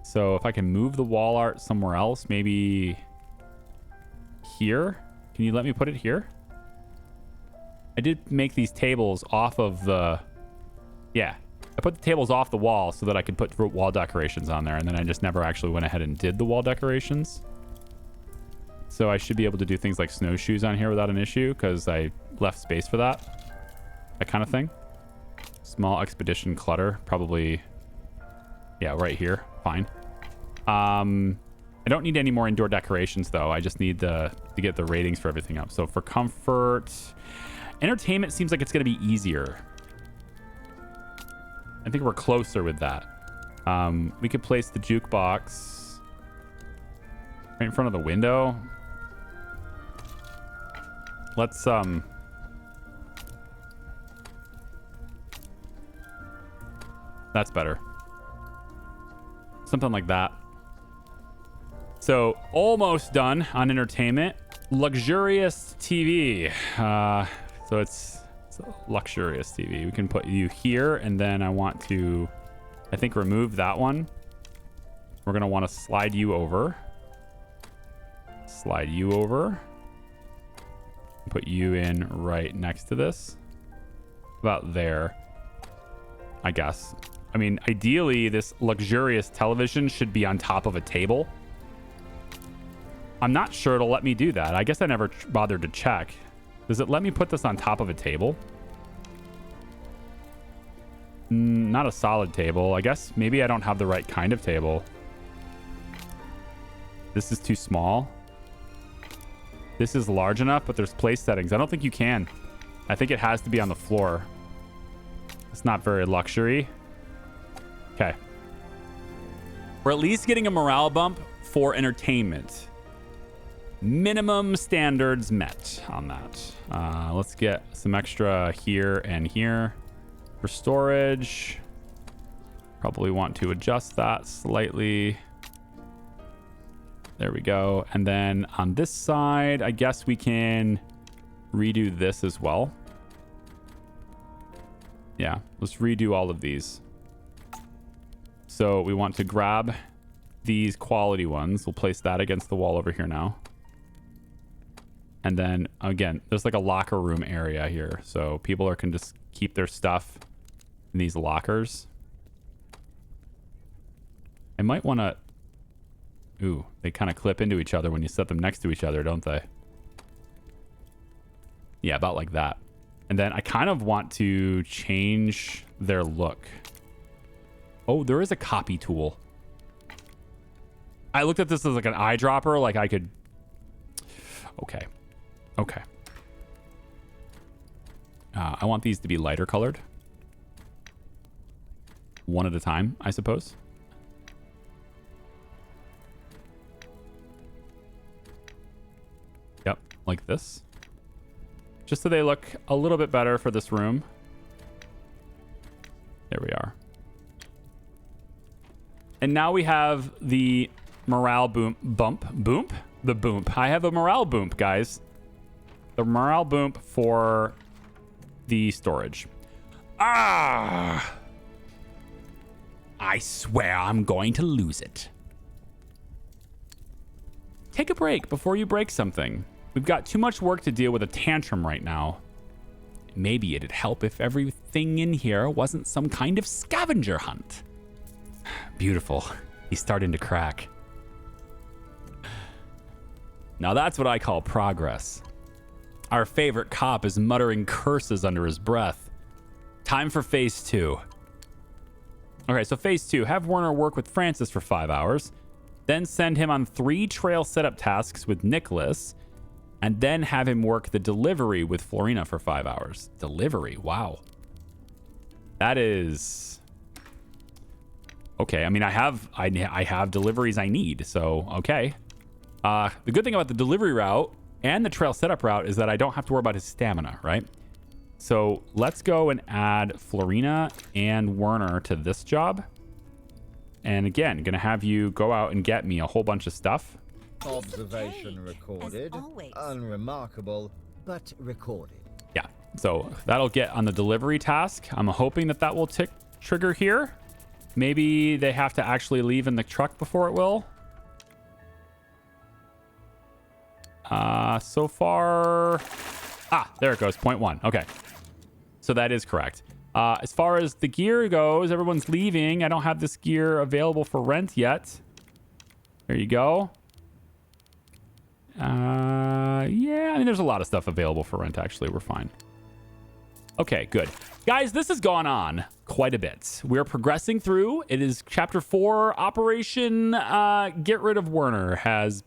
So if I can move the wall art somewhere else, maybe here. Can you let me put it here? I did make these tables off of the... Yeah, I put the tables off the wall so that I could put wall decorations on there. And then I just never actually went ahead and did the wall decorations. So I should be able to do things like snowshoes on here without an issue because I left space for that. That kind of thing. Small expedition clutter. Probably, yeah, right here. Fine. I don't need any more indoor decorations, though. I just need to get the ratings for everything up. So for comfort... Entertainment seems like it's going to be easier. I think we're closer with that. We could place the jukebox right in front of the window. Let's that's better. Something like that. So almost done on entertainment. Luxurious TV. So it's a luxurious TV. We can put you here, and then I want to, I think, remove that one. We're gonna want to slide you over. Slide you over. Put you in right next to this. About there, I guess. I mean, ideally, this luxurious television should be on top of a table. I'm not sure it'll let me do that. I guess I never bothered to check. Does it let me put this on top of a table? Not a solid table. I guess maybe I don't have the right kind of table. This is too small. This is large enough, but there's place settings. I don't think you can. I think it has to be on the floor. It's not very luxury. Okay. We're at least getting a morale bump for entertainment. Minimum standards met on that. Let's get some extra here and here. For storage, probably want to adjust that slightly. There we go. And then on this side, I guess we can redo this as well. Yeah, let's redo all of these. So we want to grab these quality ones. We'll place that against the wall over here now. And then again, there's like a locker room area here. So people can just keep their stuff in these lockers. I might want to... Ooh, they kind of clip into each other when you set them next to each other, don't they? Yeah, about like that. And then I kind of want to change their look. Oh, there is a copy tool. I looked at this as like an eyedropper, like I could... Okay. Okay. I want these to be lighter colored. One at a time, I suppose. Yep, like this. Just so they look a little bit better for this room. There we are. And now we have the morale bump. The boomp. I have a morale bump, guys. The morale bump for the storage. Ah! I swear I'm going to lose it. Take a break before you break something. We've got too much work to deal with a tantrum right now. Maybe it'd help if everything in here wasn't some kind of scavenger hunt. Beautiful. He's starting to crack. Now that's what I call progress. Our favorite cop is muttering curses under his breath. Time for phase 2. Okay, so phase 2. Have Werner work with Francis for 5 hours. Then send him on 3 trail setup tasks with Nicholas. And then have him work the delivery with Florina for 5 hours. Delivery, wow. That is... Okay, I mean, I have deliveries I need, so okay. The good thing about the delivery route and the trail setup route is that I don't have to worry about his stamina, right? So let's go and add Florina and Werner to this job. And again, gonna have you go out and get me a whole bunch of stuff. Observation recorded. Unremarkable, but recorded. Yeah, so that'll get on the delivery task. I'm hoping that that will trigger here. Maybe they have to actually leave in the truck before it will. So far... Ah, there it goes, 0.1. Okay. So that is correct. As far as the gear goes, everyone's leaving. I don't have this gear available for rent yet. There you go. Yeah, I mean, there's a lot of stuff available for rent, actually. We're fine. Okay, good. Guys, this has gone on quite a bit. We're progressing through. It is Chapter 4. Operation Get Rid of Werner has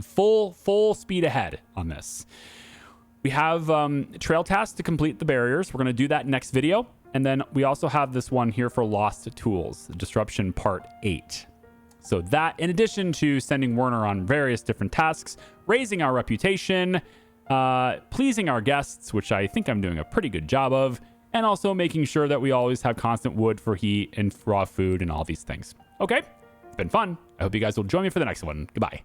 full speed ahead on this. We have trail tasks to complete the barriers. We're going to do that next video. And then we also have this one here for Lost Tools, Disruption Part 8. So that, in addition to sending Werner on various different tasks, raising our reputation, pleasing our guests, which I think I'm doing a pretty good job of, and also making sure that we always have constant wood for heat and raw food and all these things. Okay, it's been fun. I hope you guys will join me for the next one. Goodbye.